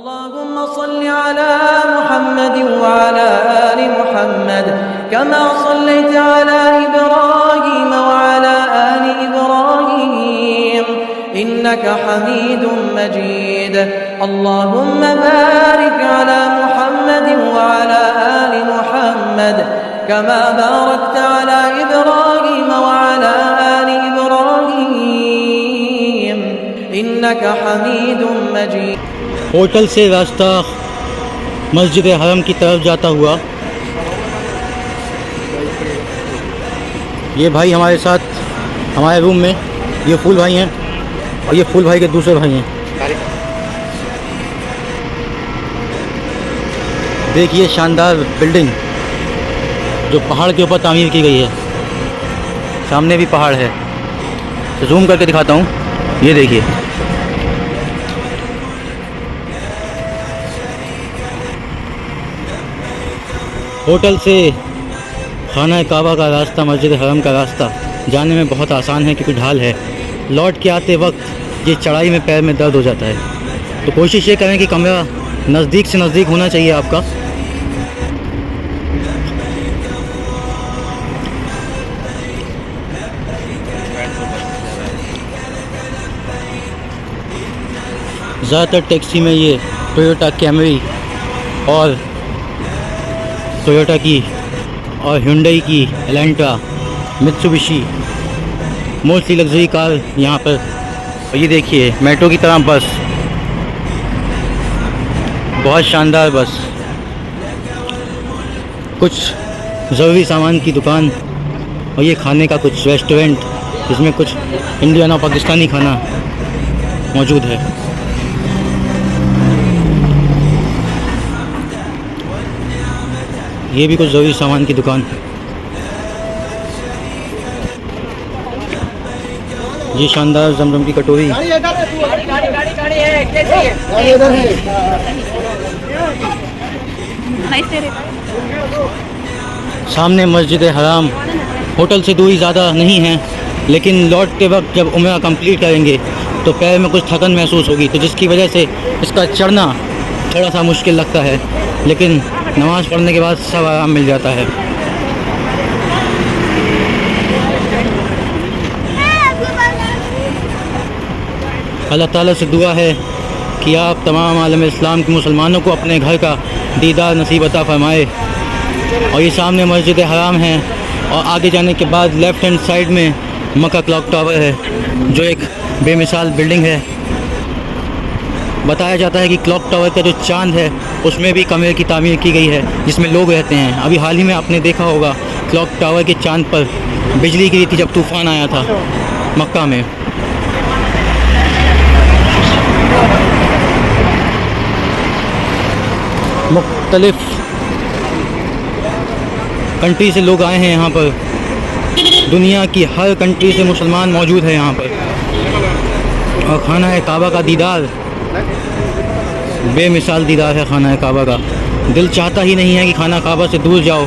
अल्लाहुम्मा सल्लि अला मुहम्मद व अला आलि मुहम्मद कमा सल्लैता अला इब्राहीम व अला आलि इब्राहीम इन्नका हमीदुम मजीद। अल्लाहुम्मा बारिक अला मुहम्मद व अला आलि मुहम्मद कमा बारकता अला इब्राहीम व अला आलि इब्राहीम इन्नका हमीदुम मजीद। होटल से रास्ता मस्जिद हरम की तरफ जाता हुआ ये भाई हमारे साथ हमारे रूम में, ये फूल भाई हैं और ये फूल भाई के दूसरे भाई हैं। देखिए शानदार बिल्डिंग जो पहाड़ के ऊपर तामीर की गई है, सामने भी पहाड़ है। तो जूम करके दिखाता हूँ, ये देखिए। होटल से खाना काबा का रास्ता, मस्जिद हरम का रास्ता जाने में बहुत आसान है क्योंकि ढाल है। लौट के आते वक्त ये चढ़ाई में पैर में दर्द हो जाता है, तो कोशिश ये करें कि कमरा नज़दीक से नज़दीक होना चाहिए आपका। ज़्यादातर टैक्सी में ये टोयोटा कैमरी और टोयोटा की और हुंडई की Elantra, Mitsubishi, mostly luxury car यहाँ पर। और ये देखिए मेट्रो की तरह बस, बहुत शानदार बस। कुछ ज़रूरी सामान की दुकान और ये खाने का कुछ रेस्टोरेंट जिसमें कुछ इंडियन और पाकिस्तानी खाना मौजूद है। ये भी कुछ ज़रूरी सामान की दुकान। ये शानदार जमजम की कटोरी। सामने मस्जिद हराम। होटल से दूरी ज़्यादा नहीं है, लेकिन लौटते वक्त जब उम्रा कंप्लीट करेंगे तो पैर में कुछ थकन महसूस होगी, तो जिसकी वजह से इसका चढ़ना थोड़ा सा मुश्किल लगता है, लेकिन नमाज़ पढ़ने के बाद सब आराम मिल जाता है। अल्लाह ताला से दुआ है कि आप तमाम आलम इस्लाम के मुसलमानों को अपने घर का दीदार नसीब अता फरमाए। और ये सामने मस्जिद हराम है और आगे जाने के बाद लेफ़्ट हैंड साइड में मक्का क्लॉक टावर है, जो एक बेमिसाल बिल्डिंग है। बताया जाता है कि क्लॉक टावर का जो चांद है उसमें भी कमरे की तामीर की गई है जिसमें लोग रहते हैं। अभी हाल ही में आपने देखा होगा क्लॉक टावर के चांद पर बिजली गिरी थी जब तूफ़ान आया था मक्का में। मुख्तलिफ कंट्री से लोग आए हैं यहाँ पर, दुनिया की हर कंट्री से मुसलमान मौजूद है यहाँ पर। और खाना है काबा का दीदार, बेमिसाल दीदार है खाना काबा का। दिल चाहता ही नहीं है कि खाना काबा से दूर जाओ,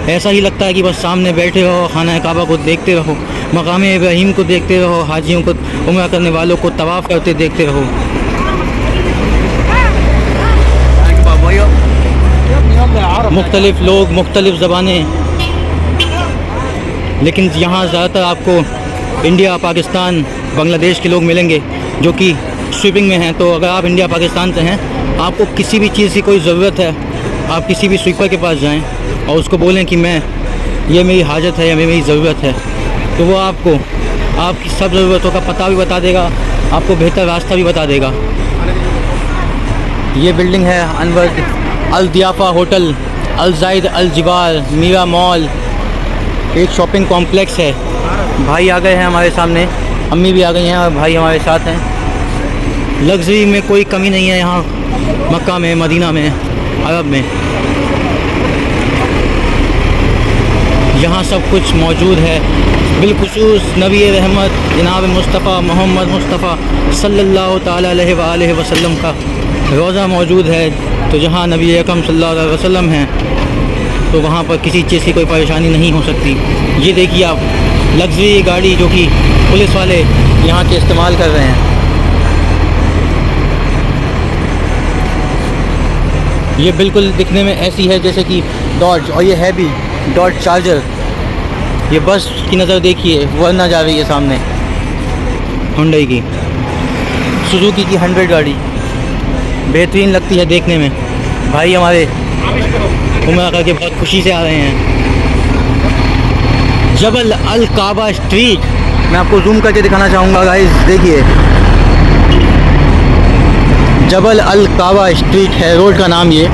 ऐसा ही लगता है कि बस सामने बैठे रहो, खाना काबा को देखते रहो, मकाम इब्राहीम को देखते रहो, हाजियों को, उम्रा करने वालों को तवाफ़ करते देखते रहो। मुख्तलिफ़ लोग, मुख्तलिफ़ ज़बानें, लेकिन यहाँ ज़्यादातर आपको इंडिया, पाकिस्तान, बांग्लादेश के लोग मिलेंगे जो कि स्वीपिंग में हैं। तो अगर आप इंडिया पाकिस्तान से हैं, आपको किसी भी चीज़ की कोई ज़रूरत है, आप किसी भी स्वीपर के पास जाएं और उसको बोलें कि ये मेरी हाजत है या मेरी ज़रूरत है, तो वो आपको आपकी सब ज़रूरतों का पता भी बता देगा, आपको बेहतर रास्ता भी बता देगा। ये बिल्डिंग है अनवर अल दियाफ़ा होटल, अल ज़ाइद अल जिबार, मीरा मॉल, एक शॉपिंग कॉम्प्लेक्स है। भाई आ गए हैं हमारे सामने, अम्मी भी आ गई हैं और भाई हमारे साथ हैं। लग्जरी में कोई कमी नहीं है यहाँ मक्का में, मदीना में, अरब में। यहाँ सब कुछ मौजूद है। बिलखुसूस नबी रहमत जनाब मुस्तफ़ा मोहम्मद मुस्तफ़ा सल्लल्लाहु ताला अलैहि वसल्लम का रोज़ा मौजूद है। तो जहाँ नबी अकरम सल्लल्लाहु अलैहि वसल्लम हैं, तो वहाँ पर किसी चीज़ की कोई परेशानी नहीं हो सकती। ये देखिए आप, लग्जरी गाड़ी जो कि पुलिस वाले यहाँ के इस्तेमाल कर रहे हैं। ये बिल्कुल दिखने में ऐसी है जैसे कि डॉज, और ये है भी डॉज चार्जर। ये बस की नज़र देखिए, वरना जा रही है सामने हुंडई की, सुजुकी की 100 गाड़ी बेहतरीन लगती है देखने में। भाई हमारे उम्र करके बहुत खुशी से आ रहे हैं। जबल अल काबा स्ट्रीट, मैं आपको जूम करके दिखाना चाहूँगा गाइस, देखिए जबल अल काबा स्ट्रीट है रोड का नाम ये,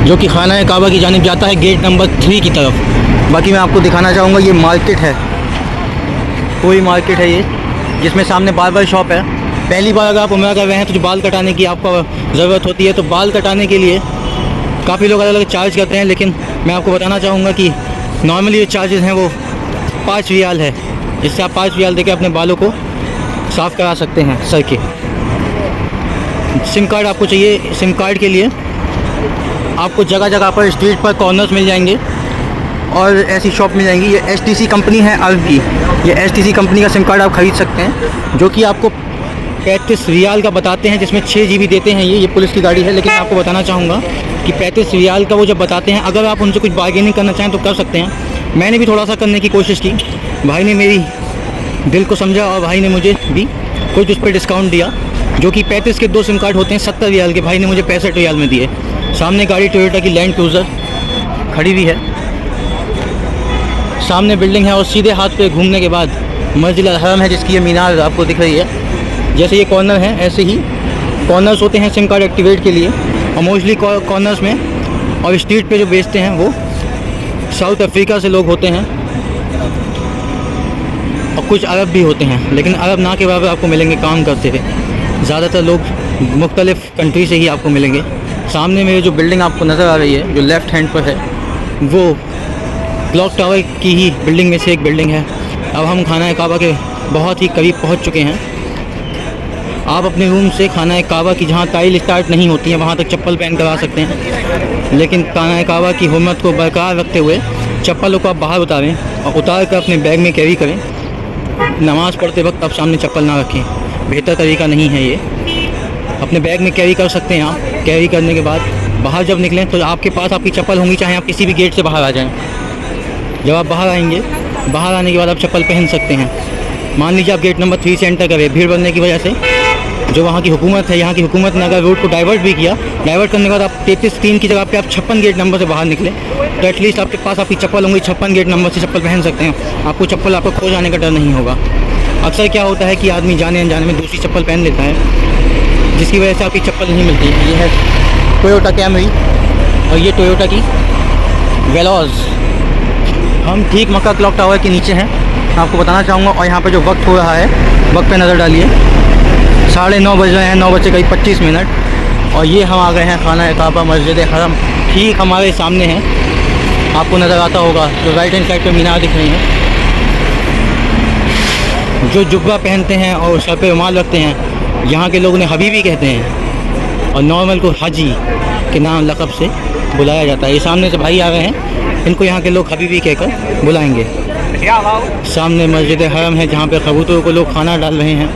जो कि खाना काबा की जानिब जाता है गेट नंबर 3 की तरफ। बाकी मैं आपको दिखाना चाहूँगा ये मार्केट है, कोई मार्केट है ये, जिसमें सामने बार्बर शॉप है। पहली बार अगर आप उम्रा कर रहे हैं तो जो बाल कटाने की आपको ज़रूरत होती है, तो बाल कटाने के लिए काफ़ी लोग अलग अलग चार्ज करते हैं, लेकिन मैं आपको बताना चाहूँगा कि नॉर्मली जो चार्जेस हैं वो 5 रियाल है। इससे आप 5 रियाल देकर अपने बालों को साफ़ करा सकते हैं सर के। सिम कार्ड आपको चाहिए, सिम कार्ड के लिए आपको जगह जगह पर स्ट्रीट पर कॉर्नर्स मिल जाएंगे और ऐसी शॉप मिल जाएंगी। ये STC कंपनी है अरब की, ये STC कंपनी का सिम कार्ड आप ख़रीद सकते हैं, जो कि आपको 35 रियाल का बताते हैं, जिसमें 6 GB देते हैं। ये पुलिस की गाड़ी है, लेकिन मैं आपको बताना चाहूँगा कि 35 रियाल का वो जब बताते हैं, अगर आप उनसे कुछ बार्गेनिंग करना चाहें तो कर सकते हैं। मैंने भी थोड़ा सा करने की कोशिश की, भाई ने मेरी दिल को समझा और भाई ने मुझे भी कुछ उस पर डिस्काउंट दिया, जो कि 35 के 2 सिम कार्ड होते हैं 70 रियाल के, भाई ने मुझे 65 रियाल में दिए। सामने गाड़ी टोयोटा की लैंड क्रूज़र खड़ी हुई है, सामने बिल्डिंग है और सीधे हाथ पे घूमने के बाद मस्जिद अल हरम है, जिसकी ये मीनार आपको दिख रही है। जैसे ये कॉर्नर है, ऐसे ही कॉर्नर्स होते हैं सिम कार्ड एक्टिवेट के लिए, और मोस्टली कॉर्नर्स में और स्ट्रीट पे जो बेचते हैं वो साउथ अफ्रीका से लोग होते हैं और कुछ अरब भी होते हैं, लेकिन अरब ना के बराबर आपको मिलेंगे काम करते हुए। ज़्यादातर लोग मुख्तलिफ़ कंट्री से ही आपको मिलेंगे। सामने में जो बिल्डिंग आपको नज़र आ रही है, जो लेफ़्ट हैंड पर है, वो क्लॉक टावर की ही बिल्डिंग में से एक बिल्डिंग है। अब हम खाना काबा के बहुत ही करीब पहुंच चुके हैं। आप अपने रूम से खाना काबा की जहां टाइल स्टार्ट नहीं होती है वहां तक चप्पल पहन कर आ सकते हैं, लेकिन खाना काबा की हुर्मत को बरकरार रखते हुए चप्पलों को आप बाहर उतारें और उतार कर अपने बैग में कैरी करें। नमाज़ पढ़ते वक्त आप सामने चप्पल ना रखें, बेहतर तरीका नहीं है ये। अपने बैग में कैरी कर सकते हैं आप। कैरी करने के बाद बाहर जब निकलें तो आपके पास आपकी चप्पल होंगी, चाहे आप किसी भी गेट से बाहर आ जाएं। जब आप बाहर आएंगे, बाहर आने के बाद आप चप्पल पहन सकते हैं। मान लीजिए आप गेट नंबर 3 से एंटर करें, भीड़ बढ़ने की वजह से जो वहाँ की हुकूमत है, यहाँ की हुकूमत ने अगर रोड को डाइवर्ट भी किया, डाइवर्ट करने के बाद आप 33-3 की जगह पे आप 56 गेट नंबर से बाहर निकले, तो एटलीस्ट आपके पास आपकी चप्पल होंगी, 56 गेट नंबर से चप्पल पहन सकते हैं। आपको चप्पल आपको खो जाने का डर नहीं होगा। अक्सर क्या होता है कि आदमी जाने अनजाने में दूसरी चप्पल पहन लेता है, जिसकी वजह से आपकी चप्पल नहीं मिलती। ये है टोयोटा कैमरी और ये टोयोटा की वेलोज़। हम ठीक मक्का क्लॉक टावर के नीचे हैं, आपको बताना चाहूँगा। और यहाँ पे जो वक्त हो रहा है, वक्त पे नज़र डालिए, 9:30 बज रहे हैं, 9 बज के करीब 25 मिनट। और ये हम आ गए हैं खाना काबा मस्जिद हरम, ठीक हमारे सामने है। आपको नज़र आता होगा जो राइट हैंड साइड पे मीनार दिख रही हैं। जो जुब्बा पहनते हैं और सर पे रुमाल रखते हैं, यहाँ के लोग उन्हें हबीबी कहते हैं, और नॉर्मल को हाजी के नाम लक़ब से बुलाया जाता है। ये सामने से भाई आ गए हैं, इनको यहाँ के लोग हबीबी कहकर बुलाएंगे। सामने मस्जिद हरम है, जहाँ पे कबूतरों को लोग खाना डाल रहे हैं।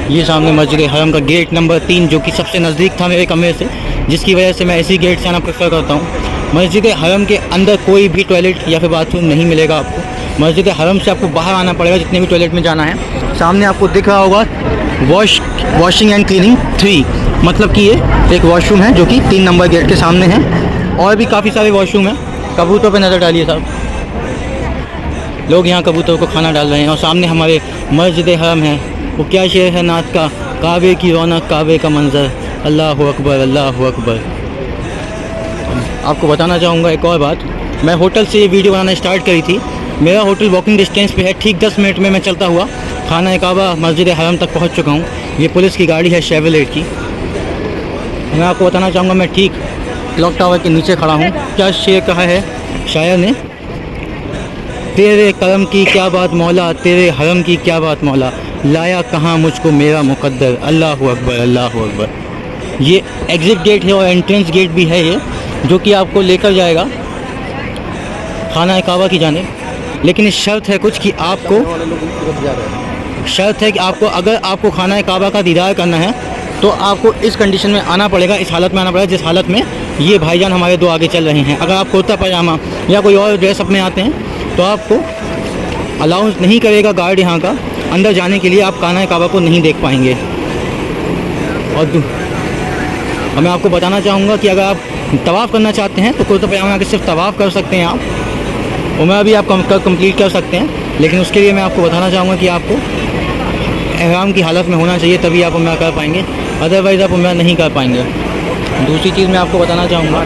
ये सामने मस्जिद हरम का गेट नंबर 3, जो कि सबसे नज़दीक था मेरे कमरे से, जिसकी वजह से मैं इसी गेट से आना प्रेफर करता हूँ। मस्जिद हरम के अंदर कोई भी टॉयलेट या फिर बाथरूम नहीं मिलेगा आपको। मस्जिद हरम से आपको बाहर आना पड़ेगा जितने भी टॉयलेट में जाना है। सामने आपको दिख रहा होगा वॉशिंग एंड क्लीनिंग 3, मतलब कि ये एक वॉशरूम है जो कि 3 नंबर गेट के सामने है। और भी काफ़ी सारे वॉशरूम हैं। कबूतरों पे नज़र डालिए साहब, लोग यहाँ कबूतरों को खाना डाल रहे हैं। और सामने हमारे मस्जिद हरम है, वो क्या शेर है नात का, काबे की रौनक, काबे का मंजर, अल्लाह अकबर, अल्लाह अकबर। आपको बताना चाहूँगा एक और बात, मैं होटल से ये वीडियो बनाना स्टार्ट करी थी। मेरा होटल वॉकिंग डिस्टेंस पे है, ठीक 10 मिनट में मैं चलता हुआ खाना काबा मस्जिद हरम तक पहुँच चुका हूँ। ये पुलिस की गाड़ी है शेवरलेट की। मैं आपको बताना चाहूँगा मैं ठीक क्लॉक टावर के नीचे खड़ा हूँ। क्या शेर कहा है शायर ने, तेरे करम की क्या बात मौला, तेरे हरम की क्या बात मौला, लाया कहाँ मुझको मेरा मुकद्दर, अल्लाह अकबर, अल्लाह अकबर। ये एग्ज़िट गेट है और एंट्रेंस गेट भी है ये, जो कि आपको लेकर जाएगा खाना काबा की जानिब। लेकिन इस शर्त है कुछ कि आपको, शर्त है कि आपको, अगर आपको खाना काबा का दीदार करना है तो आपको इस कंडीशन में आना पड़ेगा, इस हालत में आना पड़ेगा जिस हालत में ये भाईजान हमारे दो आगे चल रहे हैं। अगर आप कुर्ता पजामा या कोई और ड्रेस अपने आते हैं तो आपको अलाउंस नहीं करेगा गार्ड यहाँ का अंदर जाने के लिए, आप खाना काबा को नहीं देख पाएंगे। और मैं आपको बताना चाहूँगा कि अगर आप तवाफ़ करना चाहते हैं तो कुर्ता पजामा के सिर्फ तवाफ़ कर सकते हैं आप, उम्रा भी आप कंप्लीट कर सकते हैं, लेकिन उसके लिए मैं आपको बताना चाहूँगा कि आपको एहराम की हालत में होना चाहिए, तभी आप उम्रा कर पाएंगे, अदरवाइज़ आप उम्रा नहीं कर पाएंगे। दूसरी चीज़ मैं आपको बताना चाहूँगा,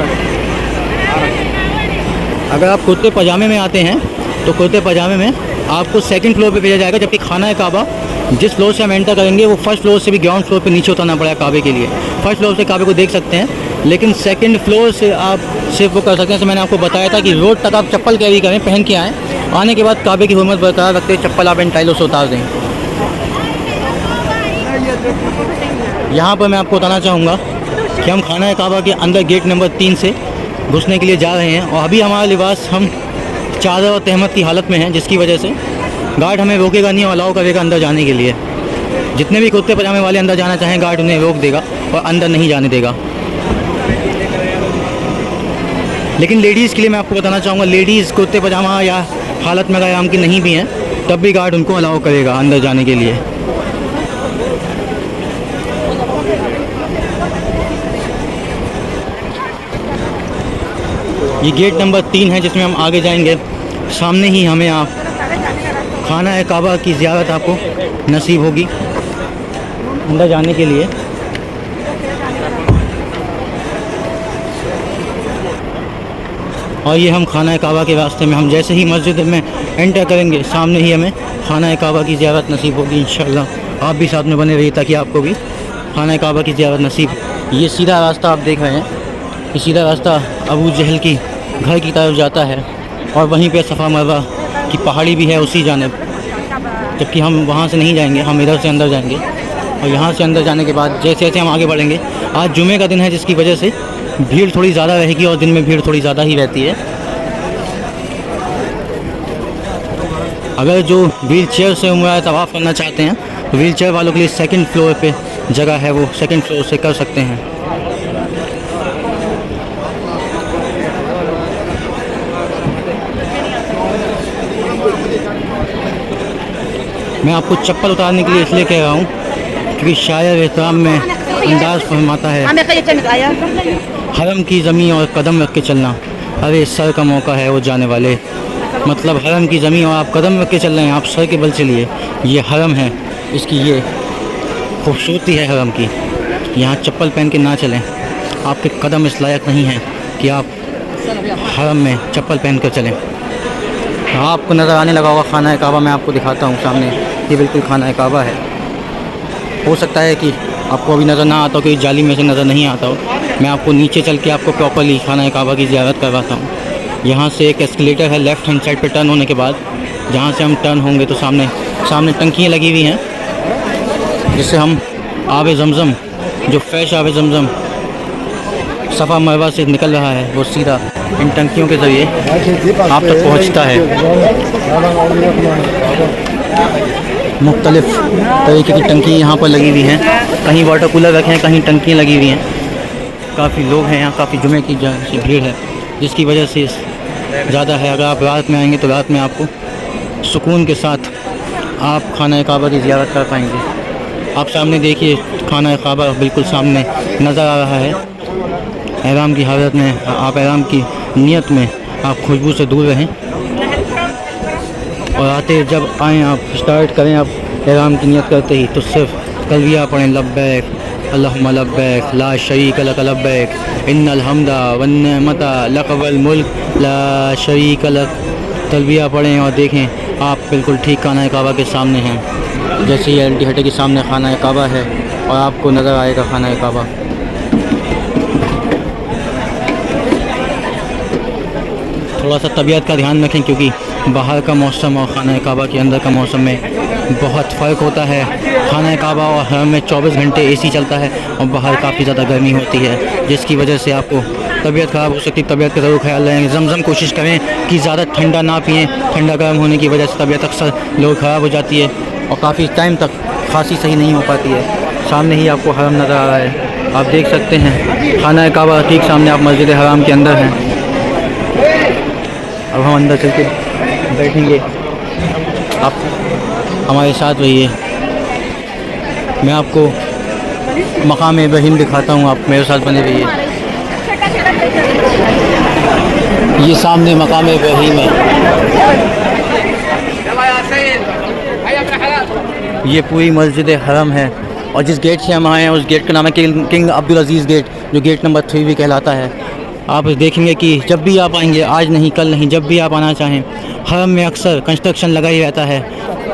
अगर आप कुर्ते पजामे में आते हैं तो कुर्ते पजामे में आपको सेकंड फ्लोर पे भेजा जाएगा, जबकि खाना काबा जिस फ्लोर से हम एंटर करेंगे वो फर्स्ट फ्लोर से भी ग्राउंड फ्लोर पे नीचे उतरना पड़ेगा काबे के लिए। फर्स्ट फ्लोर से काबे को देख सकते हैं, लेकिन सेकंड फ्लोर से आप सिर्फ वो कर सकते हैं। तो मैंने आपको बताया था कि रोड तक आप चप्पल कैरी करें, पहन के आएँ, आने के बाद काबे की हुर्मत बरकरार रखते हैं चप्पल आप इन टाइलों से उतार दें। यहाँ पर मैं आपको बताना चाहूँगा कि हम खाना काबा के अंदर गेट नंबर 3 से घुसने के लिए जा रहे हैं, और अभी हमारा लिबास हम चादर और तहमत की हालत में है, जिसकी वजह से गार्ड हमें रोकेगा नहीं और अलाउ करेगा अंदर जाने के लिए। जितने भी कुर्ते पजामे वाले अंदर जाना चाहें गार्ड उन्हें रोक देगा और अंदर नहीं जाने देगा। लेकिन लेडीज़ के लिए मैं आपको बताना चाहूँगा, लेडीज़ कुर्ते पजामा या हालत में क़याम की नहीं भी हैं तब भी गार्ड उनको अलाउ करेगा अंदर जाने के लिए। ये गेट नंबर 3 है जिसमें हम आगे जाएंगे। सामने ही हमें आप खाना काबा की ज़ियारत आपको नसीब होगी अंदर जाने के लिए। और ये हम खाना काबा के रास्ते में, हम जैसे ही मस्जिद में एंटर करेंगे सामने ही हमें खाना काबा की ज़ियारत नसीब होगी इंशाअल्लाह। आप भी साथ में बने रहिए ताकि आपको भी खाना काबा की ज़ियारत नसीब। ये सीधा रास्ता आप देख रहे हैं, ये सीधा रास्ता अबू जहल की घर की तरफ जाता है, और वहीं पे सफ़ा मरवा की पहाड़ी भी है उसी जानिब, जबकि हम वहाँ से नहीं जाएंगे, हम इधर से अंदर जाएंगे। और यहाँ से अंदर जाने के बाद जैसे जैसे हम आगे बढ़ेंगे, आज जुमे का दिन है जिसकी वजह से भीड़ थोड़ी ज़्यादा रहेगी, और दिन में भीड़ थोड़ी ज़्यादा ही रहती है। अगर जो व्हील चेयर से उम्रा तवाफ़ करना चाहते हैं तो व्हील चेयर वालों के लिए सेकंड फ्लोर पे जगह है, वो सेकंड फ्लोर से कर सकते हैं। मैं आपको चप्पल उतारने के लिए इसलिए कह रहा हूँ क्योंकि शायर एहतराम में अंदाज़ फरमाता है, हरम की ज़मीन और कदम रख के चलना, अरे सर का मौका है वो जाने वाले। मतलब हरम की ज़मीन और आप कदम रख के चल रहे हैं, आप सर के बल चलिए। ये हरम है, इसकी ये खूबसूरती है हरम की। यहाँ चप्पल पहन के ना चलें, आपके कदम इस लायक नहीं हैं कि आप हरम में चप्पल पहन कर चलें। आपको नज़र आने लगा होगा खाना काबा, मैं आपको दिखाता हूँ सामने, ये बिल्कुल खाना काबा है। हो सकता है कि आपको अभी नज़र ना आता हो, कि जाली में से नज़र नहीं आता हो। मैं आपको नीचे चल के आपको प्रॉपर्ली खाना काबा की ज़ियारत करवाता हूँ। यहाँ से एक एस्केलेटर है लेफ़्ट हैंड साइड पे टर्न होने के बाद, जहाँ से हम टर्न होंगे तो सामने टंकियाँ लगी हुई हैं, जिससे हम आब ज़मज़म, जो फ्रेश आब ज़मज़म सफ़ा मरवा से निकल रहा है, वो सीधा इन टंकियों के ज़रिए आप तक पहुँचता है। मुख्तलिफ़ तरीके की टंकी यहाँ पर लगी हुई हैं, कहीं वाटर कूलर रखे हैं, कहीं टंकियाँ लगी हुई हैं। काफ़ी लोग हैं यहाँ, काफ़ी जुमे की भीड़ है, जिसकी वजह से ज़्यादा है। अगर आप रात में आएंगे तो रात में आपको सुकून के साथ आप खाना काबा की ज़ियारत कर पाएंगे। आप सामने देखिए खाना काबा बिल्कुल सामने नज़र आ रहा है। एहराम की हालत में, आप एहराम की नियत में आप खुशबू से दूर रहें, और आते जब आएँ आप स्टार्ट करें, आप एहराम की नियत करते ही तो सिर्फ तलबिया पढ़ें, लब्बैक अल्लाहुम्मा लब्बैक ला शरीक लक लब्बैक इन्नल हम्दा वन नेमता लक वल मुल्क ला शरीक लक। तलबिया पढ़ें और देखें आप बिल्कुल ठीक खाना काबा के सामने हैं। जैसे ही एंटी हटे के सामने खाना काबा है और आपको नज़र आएगा खाना काबा। थोड़ा सा तबीयत का ध्यान रखें, क्योंकि बाहर का मौसम और खाना काबा के अंदर का मौसम में बहुत फ़र्क होता है। खाना काबा और हरम में 24 घंटे एसी चलता है और बाहर काफ़ी ज़्यादा गर्मी होती है, जिसकी वजह से आपको तबीयत ख़राब हो सकती है। तबीयत का ज़रूर ख्याल रखें। ज़मज़म कोशिश करें कि ज़्यादा ठंडा ना पिएँ, ठंडा गर्म होने की वजह से तबीयत अक्सर लोग ख़राब हो जाती है और काफ़ी टाइम तक खांसी सही नहीं हो पाती है। सामने ही आपको हरम नज़र आ रहा है, आप देख सकते हैं खाना काबा ठीक सामने, आप मस्जिद हराम के अंदर हैं। अब हम अंदर चल के बैठेंगे, आप हमारे साथ रहिए। मैं आपको मकाम इब्राहीम दिखाता हूँ, आप मेरे साथ बने रहिए। ये सामने मकाम इब्राहीम है, ये पूरी मस्जिद हरम है। और जिस गेट से हम आए हैं उस गेट का नाम है किंग अब्दुल अज़ीज़ गेट, जो गेट नंबर 3 भी कहलाता है। आप देखेंगे कि जब भी आप आएंगे, आज नहीं कल नहीं, जब भी आप आना चाहें, हरम में अक्सर कंस्ट्रक्शन लगा ही रहता है।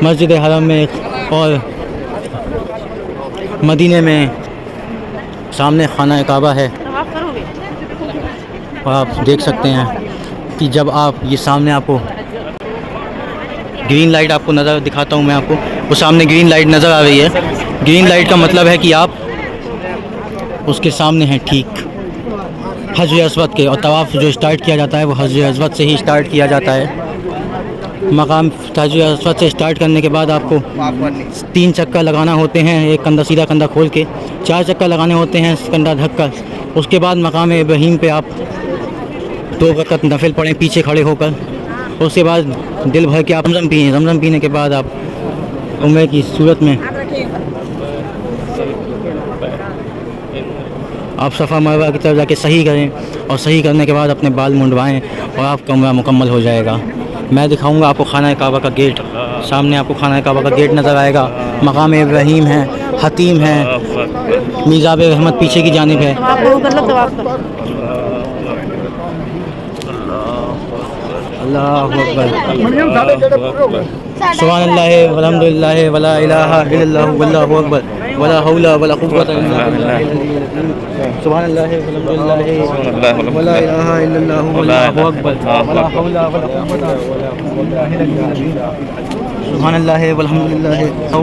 मस्जिद हरम में और मदीने में सामने खाना काबा है। और आप देख सकते हैं कि जब आप ये सामने आपको ग्रीन लाइट आपको नज़र दिखाता हूँ मैं आपको, वो सामने ग्रीन लाइट नज़र आ रही है। ग्रीन लाइट का मतलब है कि आप उसके सामने हैं ठीक हजर अस्वद के। और तवाफ़ जो स्टार्ट किया जाता है वो हजर अस्वद से ही स्टार्ट किया जाता है। मकाम हजर अस्वद से स्टार्ट करने के बाद आपको 3 चक्कर लगाना होते हैं, एक कंधा सीधा कंधा खोल के, 4 चक्कर लगाने होते हैं कंधा ढक कर। उसके बाद मकाम इब्राहीम पे आप 2 रकअत नफिल पढ़ें पीछे खड़े होकर। उसके बाद दिल भर के आप ज़मज़म पिएँ। ज़मज़म पीने के बाद आप उम्र की सूरत में आप सफ़ा मरवा की तरफ जाके सही करें, और सही करने के बाद अपने बाल मुंडवाएं और आपका उम्रा मुकम्मल हो जाएगा। मैं दिखाऊंगा आपको खाना काबा का गेट, सामने आपको खाना काबा का गेट नज़र आएगा। मकाम इब्राहीम है, हतीम है, मीज़ाब रहमत पीछे की जानिब है। अल्लाहु अकबर, सुभानअल्लाह वल्हम्दुलिल्लाह वला इलाहा इल्लल्लाह वल्लाहु अकबर वला हौला वला कुव्वता इल्ला बिल्लाह। सुभानअल्लाह वल्हम्दुलिल्लाह वला इलाहा इल्लल्लाह वल्लाहु अकबर वला हौला वला कुव्वता इल्ला बिल्लाह। सुभानअल्लाह वल्हम्दुलिल्लाह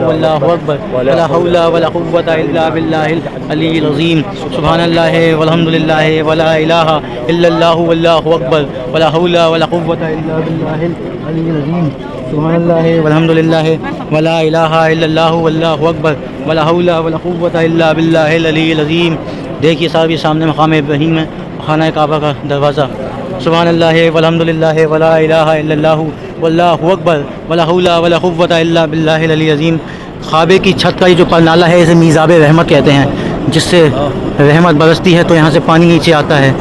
वल्लाहु अकबर वला हौला वला कुव्वता इल्ला बिल्लाहिल अलीय्यिल अज़ीम। सुभानअल्लाह वल्हम्दुलिल्लाह वला इलाहा इल्लल्लाह वल्लाहु अकबर वला हौला वला कुव्वता इल्ला बिल्लाहिल अलीय्यिल अज़ीम। सुभानअल्लाह वल्हम्दुलिल्लाह वला इलाहा इल्लल्लाह वल्लाहु अकबर वला हौला वला कुव्वता इल्ला बिल्लाहिल अलीय्यिल अज़ीम। देखिए साहब, ये सामने मकाम इब्राहीम है, खाना काबा का दरवाज़ा। सुभानअल्लाह वल्हम्दुलिल्लाह वला इलाहा इल्लल्लाह वल्लाहु अकबर वला हौला वला कुव्वता इल्ला बिल्लाहिल अलीय्यिल अज़ीम। खाबे की छत का ये जो परनाला है इसे मीज़ाब रहमत कहते हैं, जिससे रहमत बरसती है तो यहाँ से पानी नीचे आता है।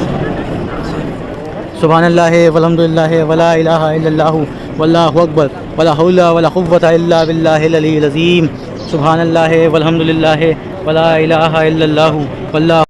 सुभानअल्लाह वल्हम्दुलिल्लाह वला इलाहा इल्लल्लाह वल्लाहु अकबर वला हौला वला कुव्वता इल्ला बिल्लाहिल अलीय्यिल अज़ीम। सुभानअल्लाह वल्हम्दुलिल्लाह वला इलाहा इल्लल्लाह वल्लाहु